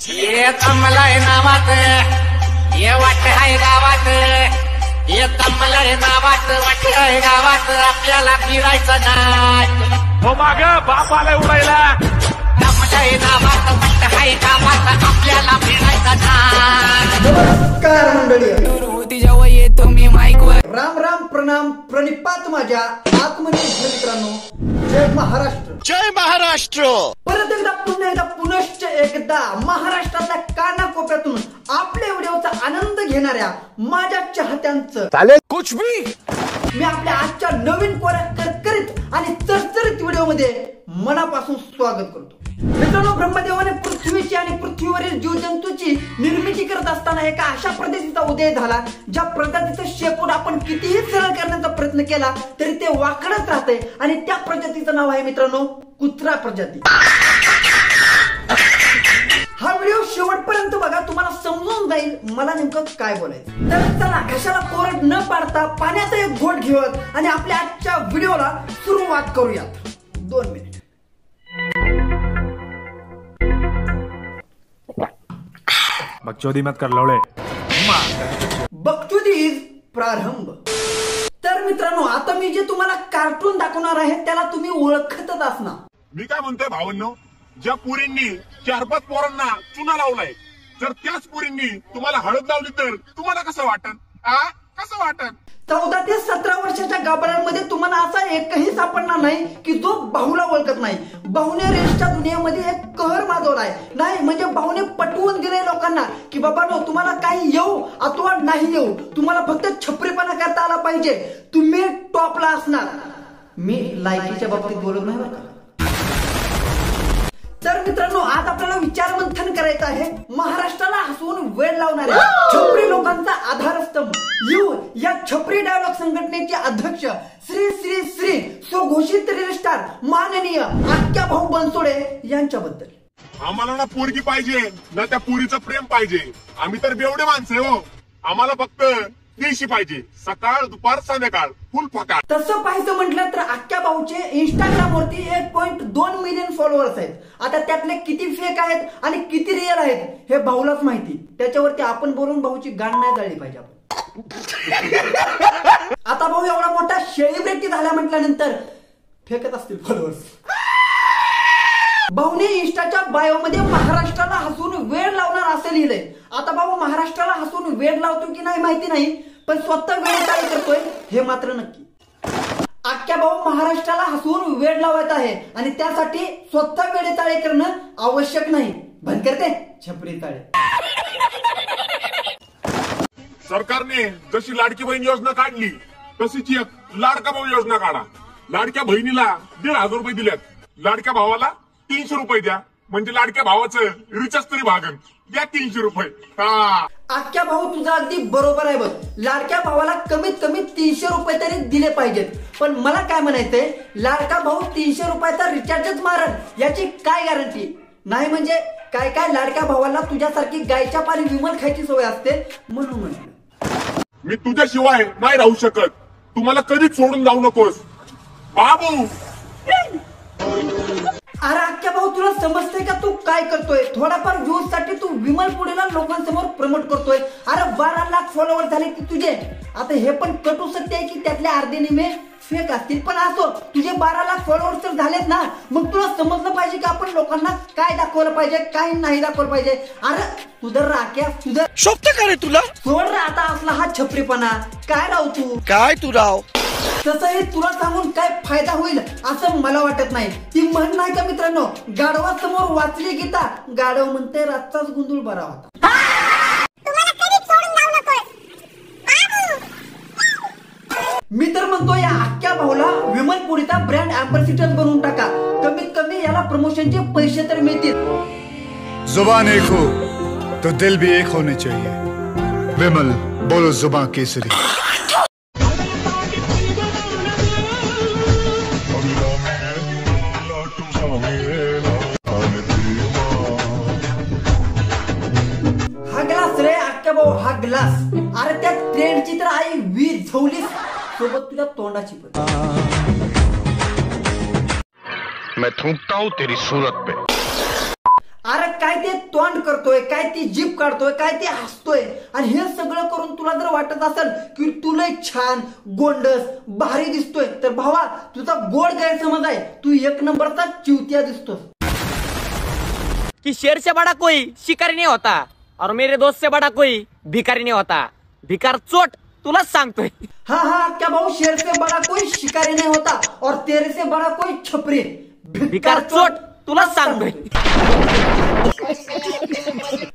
ये कमलाय नावात ये वाट आहे गावात ये कमलाय नावात वाट आहे गावात आपल्याला फिरायचं नाही हो माग बाप आलाय उडायला कमलाय नावात वाट आहे गावात आपल्याला फिरायचं नाही। नमस्कार मंडळी, होती जेव्हा येतो मी माईकवर राम राम प्रणाम प्रणिपात माझ्या आत्मनिर्भर मित्रांनो। जय महाराष्ट्र, जय महाराष्ट्र। परत एकदा पुनश्च एकदा महाराष्ट्रातल्या कानाकोपऱ्यातून आपल्या व्हिडिओचा आनंद घेणाऱ्या माझ्या चाहत्यांचं चालेल कुछ भी मी आपल्या आजच्या नवीन कोऱ्या करकरीत आणि चरचरीत व्हिडिओ मध्ये मनापासून स्वागत करतो। मित्रांनो, ब्रह्मदेवाने पृथ्वीची आणि पृथ्वीवरील जीवजंतूची निर्मिती करत असताना एका अशा प्रजातीचा उदय झाला ज्या प्रजातीचं शेपूट आपण कितीही सरळ करण्याचा प्रयत्न केला तरी ते वाकडच राहते आणि त्या प्रजातीचं नाव आहे मित्रांनो कुत्रा प्रजाती। हा व्हिडिओ शेवटपर्यंत बघा, तुम्हाला समजून जाईल मला नेमकं काय बोलायचं। तर चला घशाला कोरड न पाडता पाण्याचा एक घोट घेऊयात आणि आपल्या आजच्या व्हिडिओला सुरुवात करूयात। 2 मिनिट बकचोदी मत कर लवळे बकचोदी प्रारंभ। तर मित्रांनो, आता मी जे तुम्हाला कार्टून दाखवणार आहे त्याला तुम्ही ओळखतच असणार। मी काय म्हणतोय भावांनो, ज्या पुरींनी 4-5 पोरांना चुना लावलाय, जर त्याच पुरींनी तुम्हाला हळद लावली तर तुम्हाला कसं वाटन? कसं वाटन? 14 ते 17 वर्षाच्या गाभऱ्यांमध्ये तुम्हाला असा एकही सापडणार नाही की जो भाऊला ओळखत नाही। भाऊने रेसच्या दुनियेमध्ये एक कहर माजवलाय, नाही म्हणजे भाऊने पटवून दिले लोकांना की बाबांनो तुम्हाला काही येऊ अथवा नाही येऊ, तुम्हाला फक्त छपरीपणा करता आला पाहिजे, तुम्ही टॉपला असणार। मी लायकीच्या बाबतीत बोलत नाही बरं का। तर मित्रांनो, आज आपल्याला विचार मंथन करायचं आहे महाराष्ट्राला हसवून वेळ लावणाऱ्या छपरी लोकांचा आधारस्तंभ या छपरी डायलॉग संघटनेचे अध्यक्ष श्री श्री श्री सुघोषित रील स्टार माननीय आख्या भाऊ बनसोडे यांच्याबद्दल। आम्हाला ना पोरगी पाहिजे ना त्या पुरीचं प्रेम पाहिजे, आम्ही तर बेवडे माणसं आहे हो। आम्हाला फक्त देशी पाहिजे, सकाळ दुपार संध्याकाळ फुल फकाळ। तसं पाहायचं म्हटलं तर आख्या भाऊचे इंस्टाग्राम वरती 1.2 मिलियन फॉलोअर्स आहेत। आता त्यातले किती फेक आहेत आणि किती रिअल आहेत हे भाऊलाच माहिती, त्याच्यावरती आपण बोलून भाऊची गाण नाही जाळली पाहिजे आपण। आता भाऊ एवढा मोठा सेलिब्रिटी झाला म्हटल्यानंतर फेकत असतील फॉलोअर्स। भाऊने इंस्टाच्या बायो मध्ये महाराष्ट्राला हसून वेळ लावणार असं लिहिलंय। आता भाऊ महाराष्ट्राला हसून वेळ लावतो की नाही माहिती नाही, पण स्वतः वेळ काय करतोय हे मात्र नक्की। आख्या भाऊ महाराष्ट्राला हसून वेळ लावत आहे आणि त्यासाठी स्वतः वेळेचाळे करणं आवश्यक नाही। बंद करते छपरी चाळे। सरकारने जशी लाडकी बहीण योजना काढली तशीच एक लाडका भाऊ योजना काढा। लाडक्या बहिणीला 1,500 रुपये दिल्यात, लाडक्या भावाला 300 रुपये द्या, म्हणजे लाडक्या भावाचं रिचार्ज तरी भागन, द्या 300 रुपये। आख्या भाऊ तुझा अगदी बरोबर आहे बघ, लाडक्या भावाला कमीत कमी 300 रुपये तरी दिले पाहिजेत। पण मला काय म्हणायचंय, लाडका भाऊ 300 रुपयाचा रिचार्जच मारन याची काय गॅरंटी नाही? म्हणजे काय काय लाडक्या भावाला तुझ्यासारखी गायच्या पाणी विमल खायची सवय असते म्हणून म्हटलं। मी तुझ्याशिवाय नाही राहू शकत, तुम्हाला कधीच सोडून जाऊ नकोस बाबू। अरे आख्या भाऊ, तुला समजतंय का तू काय करतोय? थोडाफार व्ह्यूज साठी तू विमल पुढेला लोकांसमोर प्रमोट करतोय। अरे 12 लाख फॉलोअर झाले की तुझे। आता हे पण कटू सत्य आहे की त्यातले अर्धे निमे फेक असतील, पण असो तुझे 12 लाख फॉलोअर्स तर झालेत ना, मग तुला समजलं पाहिजे की आपण लोकांना काय दाखवलं पाहिजे काय नाही दाखवलं पाहिजे। अरे सुधर राख्या सुधर, शोभत का रे तुला? सोड रे आता असला हा छपरीपणा। काय राव तू, काय तू राव? तसंही तुला सांगून काय फायदा होईल असं मला वाटत नाही। ती म्हण नाही का मित्रांनो, गाढवासमोर वाचली गीता, गाढव म्हणते रातचाच गुंदूळ बरा होता। मी तर म्हणतो या आख्या भाऊला विमल पुरीचा ब्रँड अँबॅसिडर बनवून टाका, कमीत कमी याला प्रमोशनचे पैसे तर मिळतील। जुबान एक हो तो दिल भी एक होने चाहिए। विमल बोलो जुबान केसरी। हा ग्लास रे आख्या भाऊ, हा ग्लास। अरे त्या ट्रेंडची तर आई वीज झवलीस सोबत तुझ्या तोंडाची पण। मैं थूकता हूं तेरी सूरत पे। अरे काय ते तोंड करतोय, काय ती जीभ काढतोय, काय ते हसतोय, आणि हे सगळं करून तुला जर वाटत असेल की तुला छान गोंडस भारी दिसतोय, तर भावा तुझा गोड गैरसमज आहे. तू एक नंबरचा चिवतिया दिसतोस. कि शेर से बड़ा कोई शिकारी नहीं होता और मेरे दोस्त से बड़ा कोई भिखारी नहीं होता. भिकार चोट तुलाच सांगतोय. हाँ क्या भाऊ, शेर से बड़ा कोई शिकारी नहीं होता और तेरे से बड़ा कोई छपरी. भिकार चोट तुलाच सांगतोय.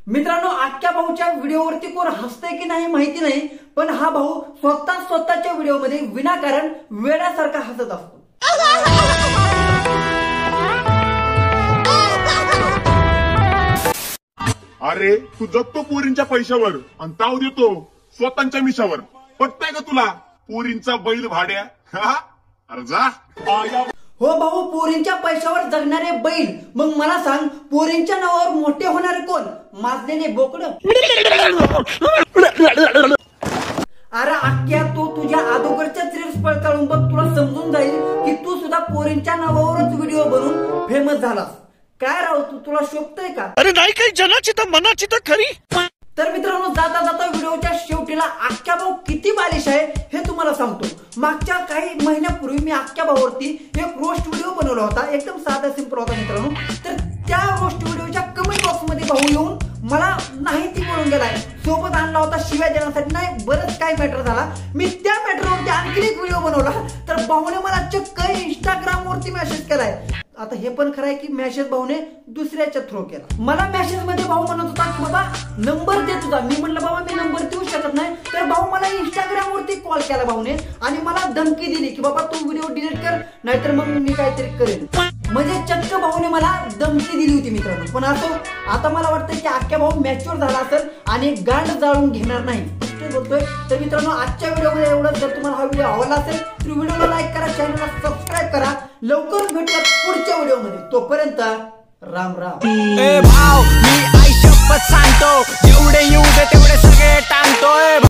मित्रांनो, आख्या भाऊच्या व्हिडिओवरती कोण हसतंय की नाही माहिती नाही, पण हा भाऊ स्वतःच्या व्हिडिओमध्ये विनाकारण वेड्यासारखा हसत असतो. अरे तू जगतो पोरींच्या पैशावर आणि ताव देतो स्वतःच्या मिशावर. पटतंय का तुला पोरींचा बैल भाड्या? अरे जा. हो भाऊ, पोरींच्या पैशावर जगणारे बैल. मग मला सांग, पोरींच्या नावावर मोठे होणारे कोण? माजलेले बोकड. अरे आख्या, तो तुझ्या अगोदरच्याच रील्स पडताळून बघ, तुला समजून जाईल की तू सुद्धा पोरींच्या नावावरच व्हिडिओ बनवून फेमस झालास. काय राव, तुला शोभतय का? अरे नाही काही जनाची तर मनाची तर खरी. तर मित्रांनो, जाता जाता व्हिडिओच्या शेवटीला आख्या भाऊ किती बालिश आहे हे तुम्हाला सांगतो. मागच्या काही महिन्यापूर्वी मी आख्या भाऊवरती एक रोस्ट व्हिडिओ बनवला होता. एकदम साधा सिंपल होता मित्रांनो. तर त्या रोस्ट व्हिडिओच्या कमेंट बॉक्स मध्ये भाऊ येऊन मला नाही ती बोलून गेलाय, सोबत आणला होता शिव्या देण्यासाठी. नाही, बरंच काय मॅटर झाला. मी त्या मॅटरवरती आणखी एक व्हिडिओ बनवला, तर भाऊने मला चक्क इंस्टाग्राम वरती मेसेज केलाय. आता हे पण खरं आहे की मेसेज भाऊने दुसऱ्याच्या थ्रू केला. मला मेसेज मध्ये भाऊ म्हणत होता की बाबा नंबर दे तुझा. मी म्हटलं बाबा मी नंबर देऊ शकत नाही. तर भाऊ मला इंस्टाग्राम वरती कॉल केला भाऊने आणि मला धमकी दिली की बाबा तू व्हिडिओ डिलीट कर, नाहीतर मग मी काहीतरी करेन. म्हणजे चक्क भाऊने मला धमकी दिली होती मित्रांनो. पण असो, आता मला वाटतं की आख्या भाऊ मॅच्युअर झाला असेल आणि गांड जाळून घेणार नाही ते बोलतोय. तर मित्रांनो, आजच्या व्हिडिओमध्ये एवढंच. जर तुम्हाला हा व्हिडिओ आवडला असेल तर व्हिडिओला लाईक करा, चॅनलला सबस्क्राईब करा. लवकरच भेटूया पुढच्या व्हिडिओमध्ये. तोपर्यंत राम राम. भाव मी आई शपथ सांगतो, जेवढे येऊ दे